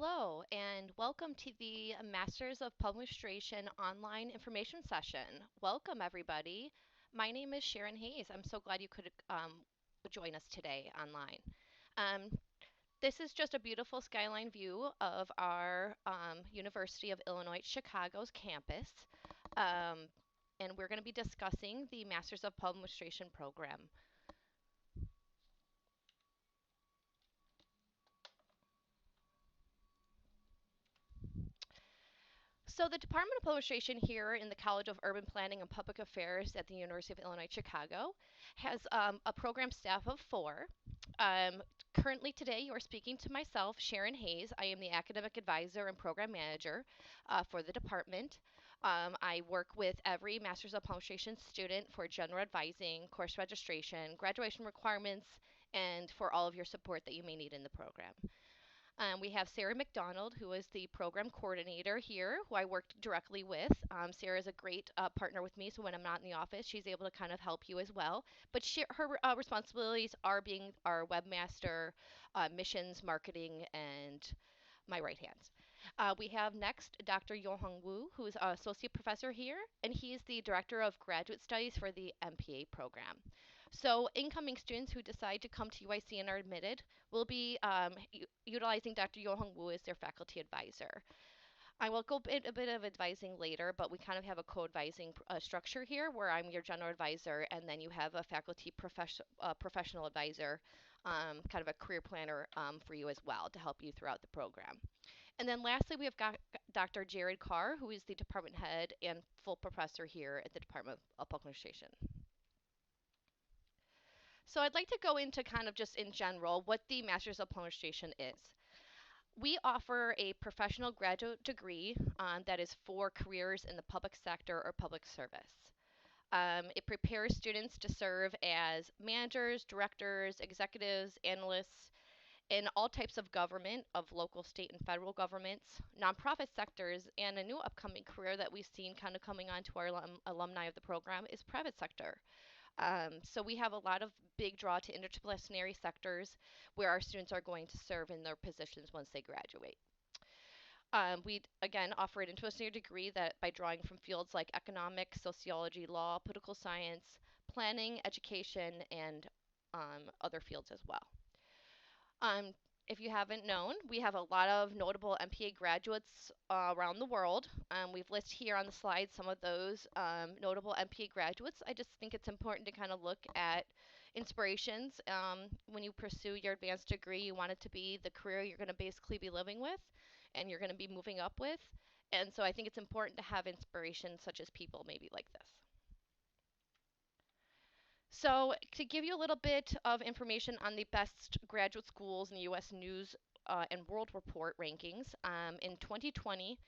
Hello, and welcome to the Masters of Public Administration online information session. Welcome, everybody. My name is Sharon Hayes. I'm so glad you could join us today online. Um, this is just a beautiful skyline view of our University of Illinois Chicago's campus, um, and we're going to be discussing the Masters of Public Administration program. So the Department of Administration here in the College of Urban Planning and Public Affairs at the University of Illinois Chicago has a program staff of four. Um, Currently today you are speaking to myself, Sharon Hayes. I am the academic advisor and program manager for the department. I work with every Master's of Administration student for general advising, course registration, graduation requirements, and for all of your support that you may need in the program. We have Sarah McDonald, who is the program coordinator here, who I worked directly with. Sarah is a great partner with me, so when I'm not in the office, she's able to kind of help you as well. But her responsibilities are being our webmaster, missions, marketing, and my right hand. We have next Dr. Yohong Wu, who is an associate professor here, and he is the director of graduate studies for the MPA program. So incoming students who decide to come to UIC and are admitted will be utilizing Dr. Yohong Wu as their faculty advisor. I will go a bit of advising later, but we kind of have a co-advising structure here where I'm your general advisor, and then you have a faculty professional advisor, kind of a career planner for you as well to help you throughout the program. And then lastly, we have got Dr. Jared Carr, who is the department head and full professor here at the Department of Public Administration. So I'd like to go into kind of just in general what the Master's of Public Administration is. We offer a professional graduate degree that is for careers in the public sector or public service. It prepares students to serve as managers, directors, executives, analysts in all types of government, of local, state, and federal governments, nonprofit sectors, and a new upcoming career that we've seen kind of coming onto our alumni of the program is private sector. So we have a lot of big draw to interdisciplinary sectors where our students are going to serve in their positions once they graduate. We again offer an interdisciplinary degree that by drawing from fields like economics, sociology, law, political science, planning, education, and other fields as well. Um, if you haven't known, we have a lot of notable MPA graduates around the world. We've listed here on the slide some of those notable MPA graduates. I just think it's important to kind of look at inspirations. When you pursue your advanced degree, you want it to be the career you're going to basically be living with and you're going to be moving up with. And so I think it's important to have inspiration such as people maybe like this. So, to give you a little bit of information on the best graduate schools in the U.S. News and World Report rankings, in 2020,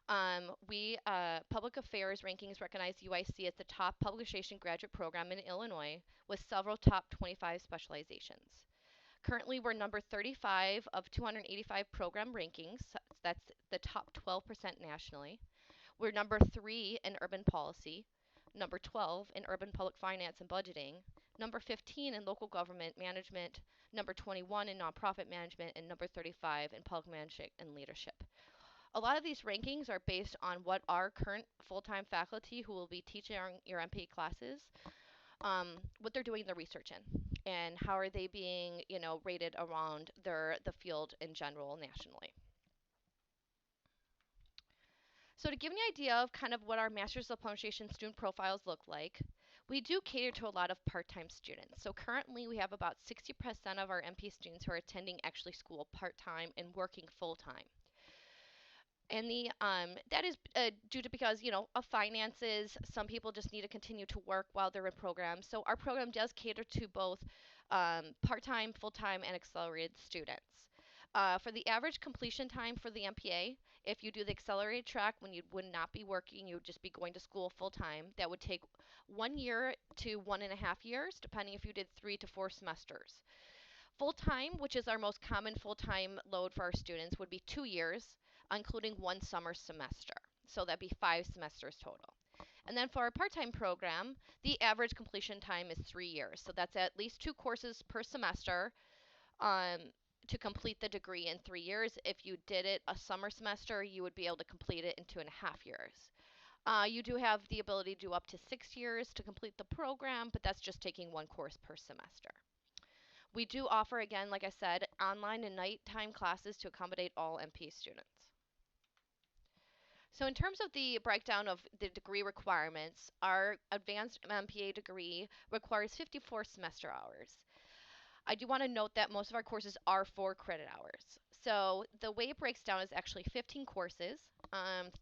Public Affairs Rankings recognized UIC as the top public administration graduate program in Illinois with several top 25 specializations. Currently, we're number 35 of 285 program rankings. That's the top 12% nationally. We're number 3 in urban policy, number 12 in urban public finance and budgeting, number 15 in local government management, number 21 in nonprofit management, and number 35 in public management and leadership. A lot of these rankings are based on what our current full-time faculty who will be teaching your MPA classes, what they're doing their research in, and how are they being, rated around the field in general nationally. So to give you an idea of kind of what our Master's of Administration student profiles look like, we do cater to a lot of part-time students. So currently we have about 60% of our MP students who are attending actually school part-time and working full-time. And that is due to because, of finances, some people just need to continue to work while they're in programs. So our program does cater to both part-time, full-time, and accelerated students. For the average completion time for the MPA, if you do the accelerated track when you would not be working, you would just be going to school full time, that would take 1 year to 1.5 years, depending if you did 3 to 4 semesters. Full time, which is our most common full time load for our students, would be 2 years, including one summer semester. So that'd be 5 semesters total. And then for our part time program, the average completion time is 3 years. So that's at least 2 courses per semester. Um, to complete the degree in 3 years. If you did it a summer semester, you would be able to complete it in 2.5 years. You do have the ability to do up to 6 years to complete the program, but that's just taking one course per semester. We do offer, again, like I said, online and nighttime classes to accommodate all MPA students. So in terms of the breakdown of the degree requirements, our advanced MPA degree requires 54 semester hours. I do want to note that most of our courses are 4 credit hours. So the way it breaks down is actually 15 courses,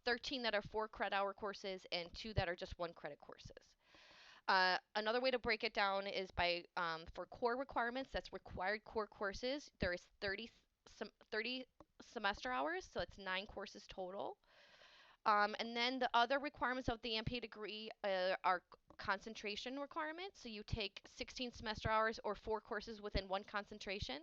13 that are 4 credit hour courses, and 2 that are just 1 credit courses. Another way to break it down is by for core requirements, that's required core courses. There is 30 semester hours, so it's 9 courses total. And then the other requirements of the MPA degree are concentration requirements. So you take 16 semester hours or 4 courses within one concentration.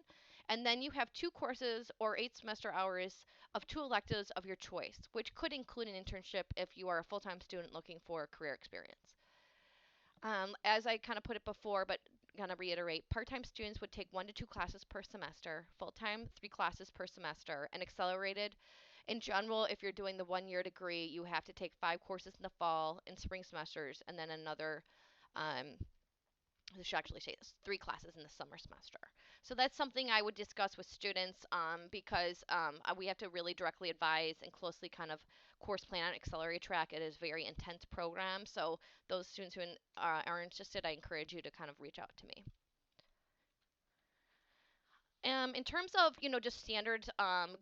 And then you have 2 courses or 8 semester hours of 2 electives of your choice, which could include an internship if you are a full-time student looking for career experience. As I kind of put it before, but gonna reiterate, part-time students would take 1 to 2 classes per semester, full-time 3 classes per semester, and accelerated. In general, if you're doing the 1 year degree, you have to take 5 courses in the fall and spring semesters, and then another, um, I should actually say this, 3 classes in the summer semester. So that's something I would discuss with students because we have to really directly advise and closely kind of course plan on Accelerate track. It is a very intense program. So those students who are interested, I encourage you to kind of reach out to me. In terms of, just standard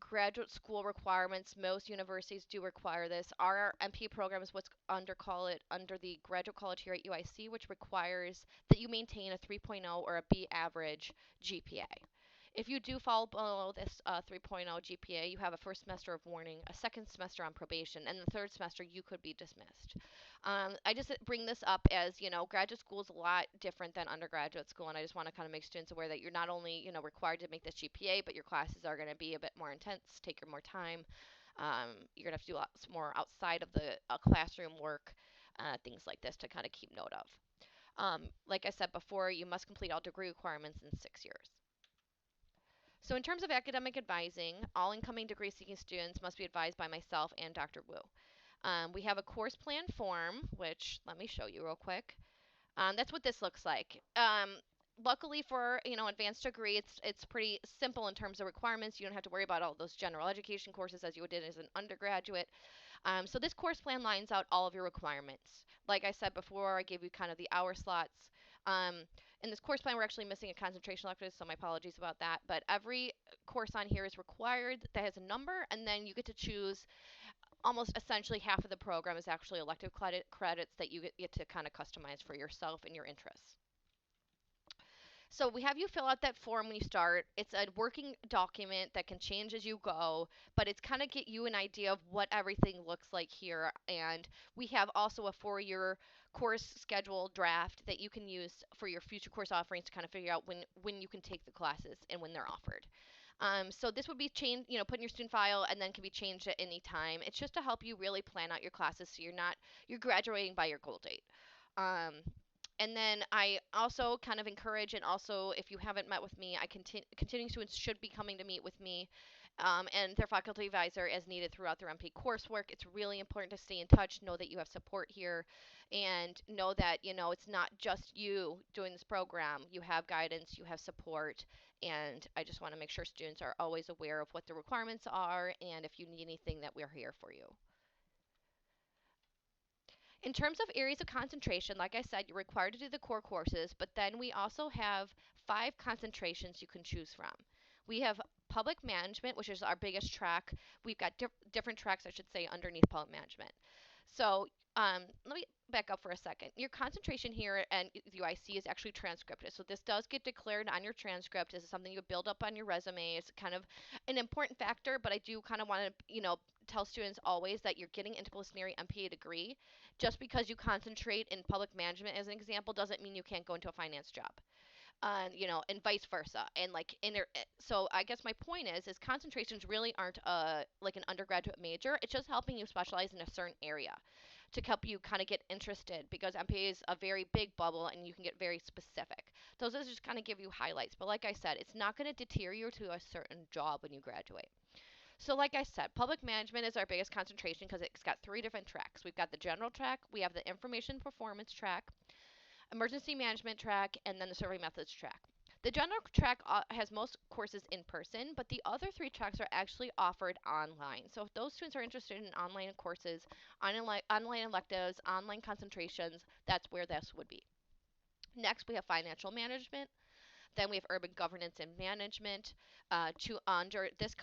graduate school requirements, most universities do require this. Our MPA program is what's under the graduate college here at UIC, which requires that you maintain a 3.0 or a B average GPA. If you do fall below this 3.0 GPA, you have a first semester of warning, a second semester on probation, and the third semester you could be dismissed. I just bring this up as, graduate school is a lot different than undergraduate school, and I just want to kind of make students aware that you're not only, required to make this GPA, but your classes are going to be a bit more intense, take your more time. You're going to have to do lots more outside of the classroom work, things like this to kind of keep note of. Like I said before, you must complete all degree requirements in 6 years. So in terms of academic advising, all incoming degree-seeking students must be advised by myself and Dr. Wu. We have a course plan form, which let me show you real quick. That's what this looks like. Luckily for advanced degree, it's pretty simple in terms of requirements. You don't have to worry about all those general education courses as you did as an undergraduate. So this course plan lines out all of your requirements. Like I said before, I gave you kind of the hour slots. Um, in this course plan, we're actually missing a concentration elective, so my apologies about that. But every course on here is required that has a number, and then you get to choose almost essentially half of the program is actually elective credits that you get to kind of customize for yourself and your interests. So we have you fill out that form when you start. It's a working document that can change as you go, but it's kind of get you an idea of what everything looks like here. And we have also a 4 year course schedule draft that you can use for your future course offerings to kind of figure out when you can take the classes and when they're offered. So this would be changed, put in your student file and then can be changed at any time. It's just to help you really plan out your classes so you're graduating by your goal date. Um, and then I also kind of encourage, and also if you haven't met with me, continuing students should be coming to meet with me and their faculty advisor as needed throughout their MP coursework. It's really important to stay in touch, know that you have support here, and know that it's not just you doing this program. You have guidance, you have support, and I just want to make sure students are always aware of what the requirements are, and if you need anything, that we're here for you. In terms of areas of concentration, like I said, you're required to do the core courses, but then we also have 5 concentrations you can choose from. We have public management, which is our biggest track. We've got different tracks, I should say, underneath public management. So let me back up for a second. Your concentration here at UIC is actually transcripted. So this does get declared on your transcript. This is something you build up on your resume. It's kind of an important factor, but I do kind of want to, tell students always that you're getting interdisciplinary MPA degree. Just because you concentrate in public management, as an example, doesn't mean you can't go into a finance job. And vice versa. And so I guess my point is concentrations really aren't like an undergraduate major. It's just helping you specialize in a certain area. to help you kind of get interested, because MPA is a very big bubble and you can get very specific. Those are just kind of give you highlights. But like I said, it's not going to deter you to a certain job when you graduate. So, like I said, public management is our biggest concentration because it's got three different tracks. We've got the general track, we have the information performance track, emergency management track, and then the survey methods track. The general track has most courses in person, but the other three tracks are actually offered online. So if those students are interested in online courses, online electives, online concentrations, that's where this would be. Next, we have financial management. Then we have urban governance and management. Under this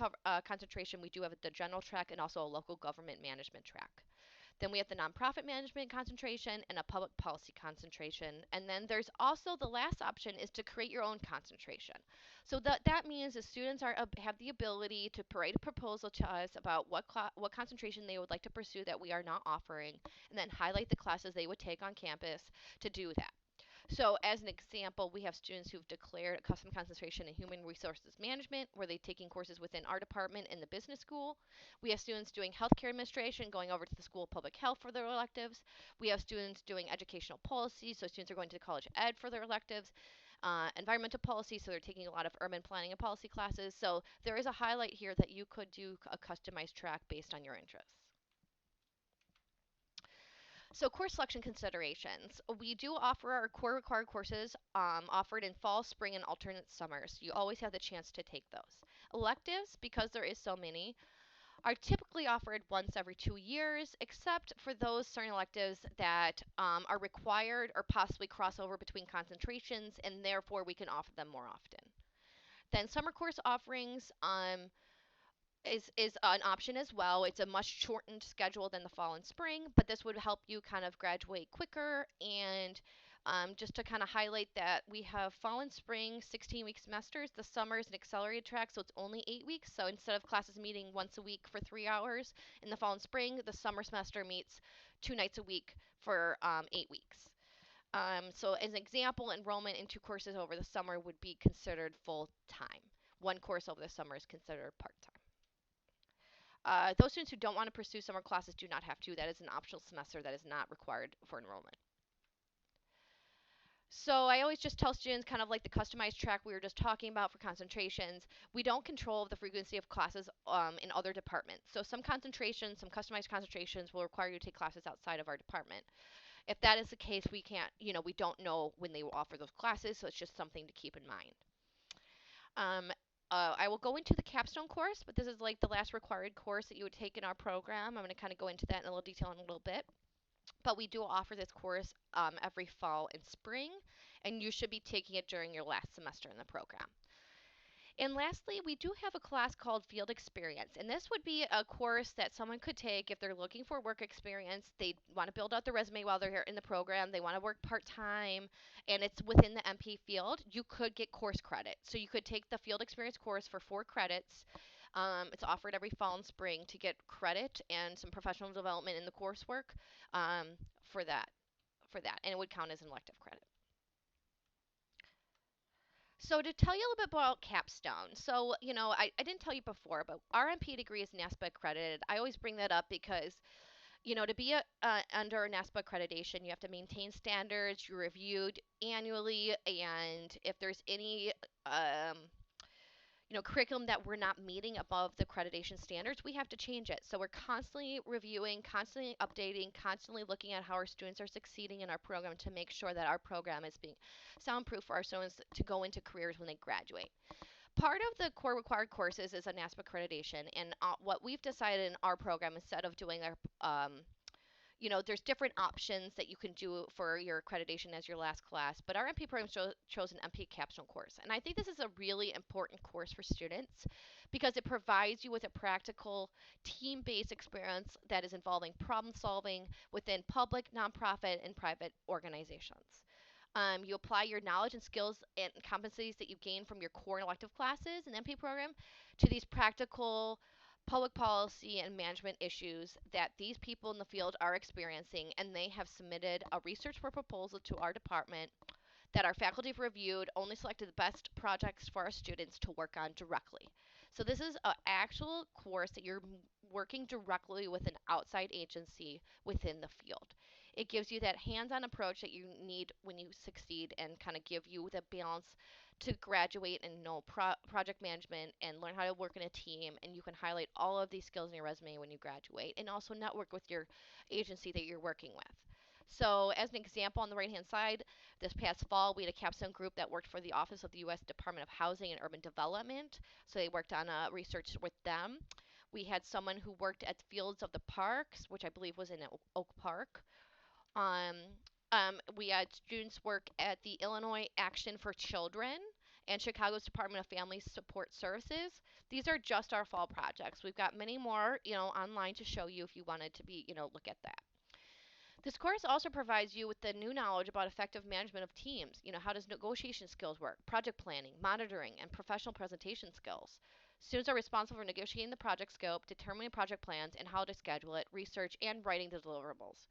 concentration, we do have the general track and also a local government management track. Then we have the nonprofit management concentration and a public policy concentration. And then there's also the last option is to create your own concentration. So that means the students have the ability to write a proposal to us about what concentration they would like to pursue that we are not offering, and then highlight the classes they would take on campus to do that. So, as an example, we have students who've declared a custom concentration in human resources management, where they're taking courses within our department in the business school. We have students doing healthcare administration, going over to the School of Public Health for their electives. We have students doing educational policy, so students are going to college ed for their electives. Environmental policy, so they're taking a lot of urban planning and policy classes. So, there is a highlight here that you could do a customized track based on your interests. So, course selection considerations. We do offer our core required courses offered in fall, spring, and alternate summers. You always have the chance to take those. Electives, because there is so many, are typically offered once every 2 years, except for those certain electives that are required or possibly cross over between concentrations, and therefore we can offer them more often. Then, summer course offerings. Is an option as well. It's a much shortened schedule than the fall and spring, but this would help you kind of graduate quicker. And just to kind of highlight that, we have fall and spring 16-week semesters. The summer is an accelerated track, so it's only 8 weeks. So instead of classes meeting once a week for 3 hours in the fall and spring, the summer semester meets 2 nights a week for 8 weeks. So as an example, enrollment in 2 courses over the summer would be considered full time. 1 course over the summer is considered part time. Those students who don't want to pursue summer classes do not have to. That is an optional semester that is not required for enrollment. So I always just tell students, kind of like the customized track we were just talking about for concentrations, we don't control the frequency of classes in other departments. So some concentrations, some customized concentrations will require you to take classes outside of our department. If that is the case, we can't, we don't know when they will offer those classes, so it's just something to keep in mind. I will go into the capstone course, but this is like the last required course that you would take in our program. I'm going to kind of go into that in a little detail in a little bit. But we do offer this course every fall and spring, and you should be taking it during your last semester in the program. And lastly, we do have a class called Field Experience, and this would be a course that someone could take if they're looking for work experience. They want to build out their resume while they're here in the program. They want to work part-time, and it's within the MP field. You could get course credit. So you could take the Field Experience course for 4 credits. It's offered every fall and spring to get credit and some professional development in the coursework for that, and it would count as an elective credit. So to tell you a little bit about capstone, so I didn't tell you before, but our MP degree is NASPA accredited. I always bring that up because to be under NASPA accreditation, you have to maintain standards. You're reviewed annually, and if there's any curriculum that we're not meeting above the accreditation standards, we have to change it. So we're constantly reviewing, constantly updating, constantly looking at how our students are succeeding in our program to make sure that our program is being soundproof for our students to go into careers when they graduate. Part of the core required courses is a NASPA accreditation, and what we've decided in our program, instead of doing our there's different options that you can do for your accreditation as your last class, but our MP program chose an MP capstone course. And I think this is a really important course for students because it provides you with a practical team-based experience that is involving problem solving within public, nonprofit, and private organizations. You apply your knowledge and skills and competencies that you gain from your core and elective classes in the MP program to these practical public policy and management issues that these people in the field are experiencing, and they have submitted a research proposal to our department that our faculty have reviewed, only selected the best projects for our students to work on directly. So this is an actual course that you're working directly with an outside agency within the field. It gives you that hands-on approach that you need when you succeed and kind of give you the balance to graduate and know project management and learn how to work in a team, and you can highlight all of these skills in your resume when you graduate and also network with your agency that you're working with. So as an example, on the right hand side, this past fall we had a capstone group that worked for the Office of the U.S. Department of Housing and Urban Development. So they worked on research with them. We had someone who worked at Fields of the Parks, which I believe was in Oak Park. um, we had students work at the Illinois Action for Children and Chicago's Department of Family Support Services. These are just our fall projects. We've got many more, online to show you if you wanted to look at that. This course also provides you with the new knowledge about effective management of teams. How does negotiation skills work, project planning, monitoring, and professional presentation skills. Students are responsible for negotiating the project scope, determining project plans, and how to schedule it, research, and writing the deliverables.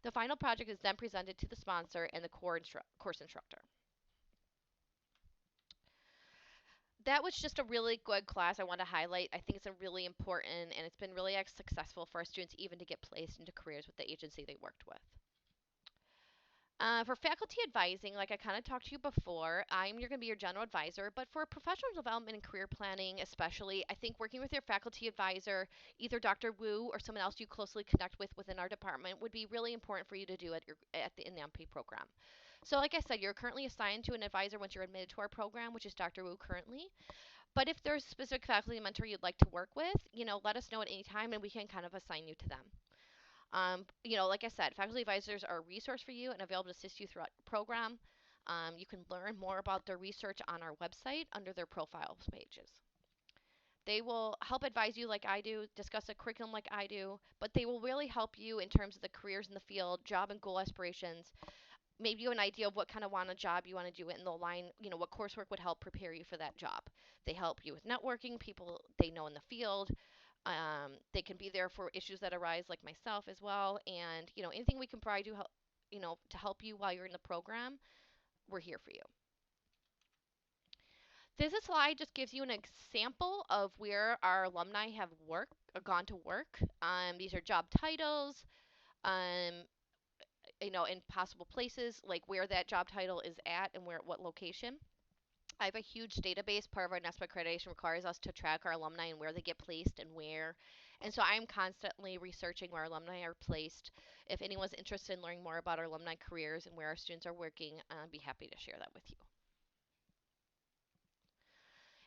The final project is then presented to the sponsor and the course instructor. That was just a really good class I want to highlight. I think it's a really important, and it's been really successful for our students even to get placed into careers with the agency they worked with. For faculty advising, like I kind of talked to you before, you're going to be your general advisor. But for professional development and career planning, especially, I think working with your faculty advisor, either Dr. Wu or someone else you closely connect with within our department, would be really important for you to do in the MP program. So, like I said, you're currently assigned to an advisor once you're admitted to our program, which is Dr. Wu currently. But if there's a specific faculty mentor you'd like to work with, let us know at any time, and we can kind of assign you to them. Like I said, faculty advisors are a resource for you and available to assist you throughout the program. You can learn more about their research on our website under their profiles pages. They will help advise you like I do, discuss a curriculum like I do, but they will really help you in terms of the careers in the field, job and goal aspirations, maybe you have an idea of what kind of job you want to do it, and they'll line, what coursework would help prepare you for that job. They help you with networking, people they know in the field. They can be there for issues that arise, like myself as well. And anything we can provide you, to help you while you're in the program, we're here for you. This slide just gives you an example of where our alumni have gone to work. These are job titles, um, in possible places, like where that job title is at and what location. I have a huge database. Part of our NESPA accreditation requires us to track our alumni and where they get placed and where. And so I'm constantly researching where our alumni are placed. If anyone's interested in learning more about our alumni careers and where our students are working, I'd be happy to share that with you.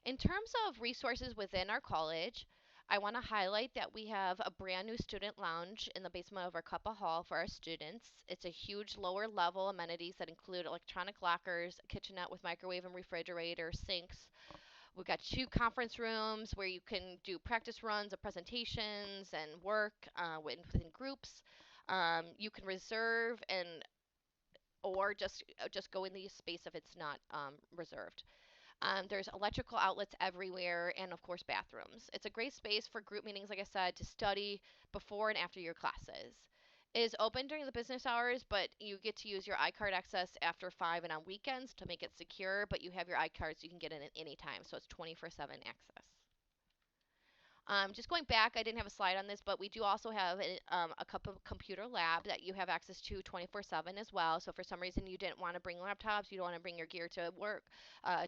In terms of resources within our college, I want to highlight that we have a brand new student lounge in the basement of our Cuppa Hall for our students. It's a huge lower level amenities that include electronic lockers, a kitchenette with microwave and refrigerator, sinks. We've got 2 conference rooms where you can do practice runs of presentations and work within groups. You can reserve or just go in the space if it's not reserved. There's electrical outlets everywhere, and of course bathrooms. It's a great space for group meetings, like I said, to study before and after your classes. It is open during the business hours, but you get to use your iCard access after 5 and on weekends to make it secure, but you have your iCard so you can get in at any time, so it's 24/7 access. Just going back, I didn't have a slide on this, but we do also have a computer lab that you have access to 24/7 as well. So if for some reason you didn't want to bring laptops, you don't want to bring your gear to work,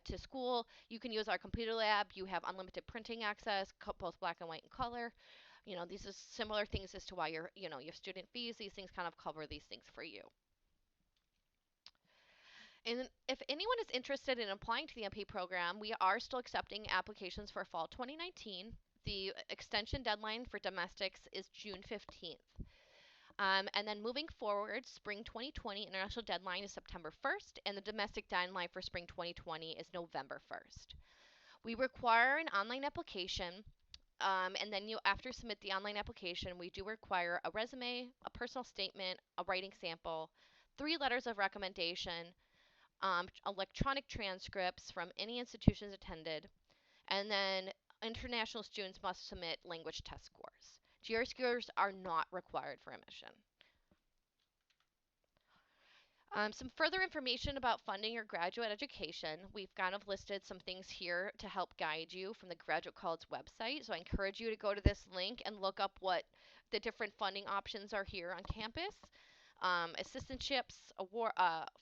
to school, you can use our computer lab. You have unlimited printing access, both black and white and color. These are similar things as to why your student fees, these things kind of cover these things for you. And if anyone is interested in applying to the MP program, we are still accepting applications for fall 2019. The extension deadline for domestics is June 15th. And then moving forward, spring 2020 international deadline is September 1st, and the domestic deadline for spring 2020 is November 1st. We require an online application, and then after you submit the online application, we do require a resume, a personal statement, a writing sample, 3 letters of recommendation, electronic transcripts from any institutions attended, and then international students must submit language test scores. GRE scores are not required for admission. Some further information about funding your graduate education. We've kind of listed some things here to help guide you from the Graduate College website. So I encourage you to go to this link and look up what the different funding options are here on campus. Assistantships,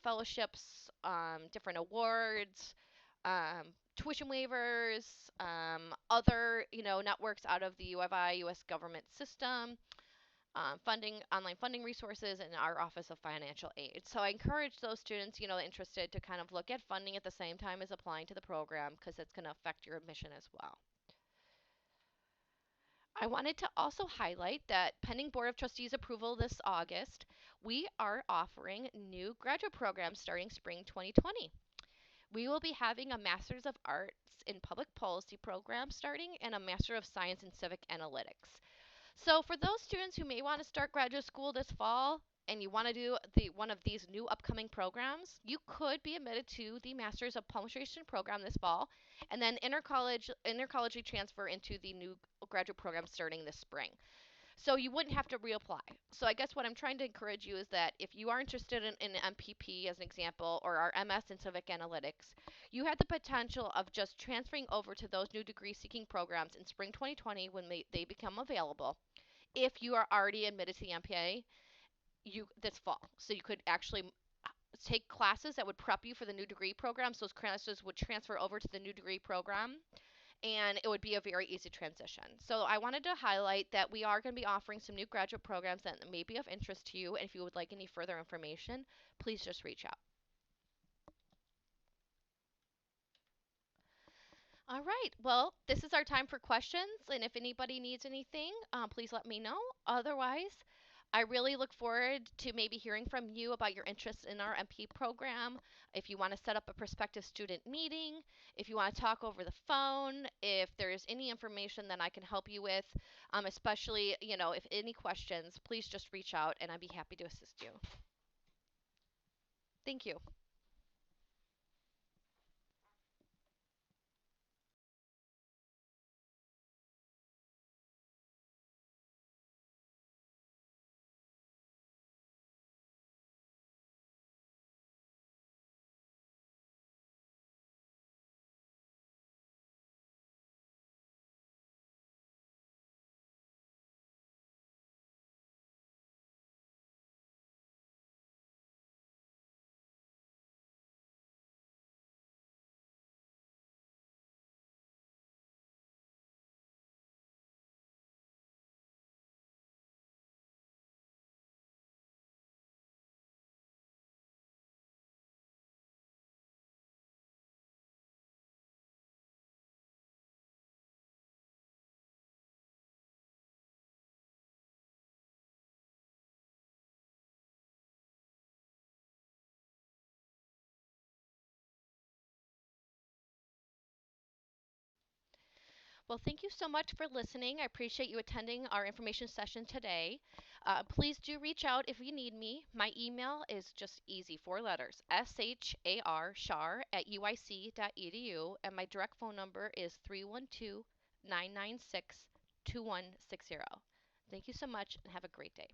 fellowships, different awards, tuition waivers, other networks out of the U of I U.S. government system, online funding resources, and our Office of Financial Aid. So I encourage those students, interested to kind of look at funding at the same time as applying to the program because it's going to affect your admission as well. I wanted to also highlight that pending Board of Trustees approval this August, we are offering new graduate programs starting spring 2020. We will be having a Master's of Arts in Public Policy program starting and a Master of Science in Civic Analytics. So for those students who may want to start graduate school this fall and you want to do one of these new upcoming programs, you could be admitted to the Masters of Publication program this fall and then intercollegiate transfer into the new graduate program starting this spring. So you wouldn't have to reapply. So I guess what I'm trying to encourage you is that if you are interested in MPP as an example or our MS in Civic Analytics, you have the potential of just transferring over to those new degree seeking programs in spring 2020 when they become available if you are already admitted to the MPA this fall. So you could actually take classes that would prep you for the new degree programs. Those classes would transfer over to the new degree program and it would be a very easy transition. So I wanted to highlight that we are going to be offering some new graduate programs that may be of interest to you. And if you would like any further information, please just reach out. All right. Well, this is our time for questions. And if anybody needs anything, please let me know. Otherwise, I really look forward to maybe hearing from you about your interest in our MP program. If you want to set up a prospective student meeting, if you want to talk over the phone, if there's any information that I can help you with, especially, if any questions, please just reach out and I'd be happy to assist you. Thank you. Well, thank you so much for listening. I appreciate you attending our information session today. Please do reach out if you need me. My email is just easy, 4 letters, shar at uic.edu, and my direct phone number is 312 996 2160. Thank you so much and have a great day.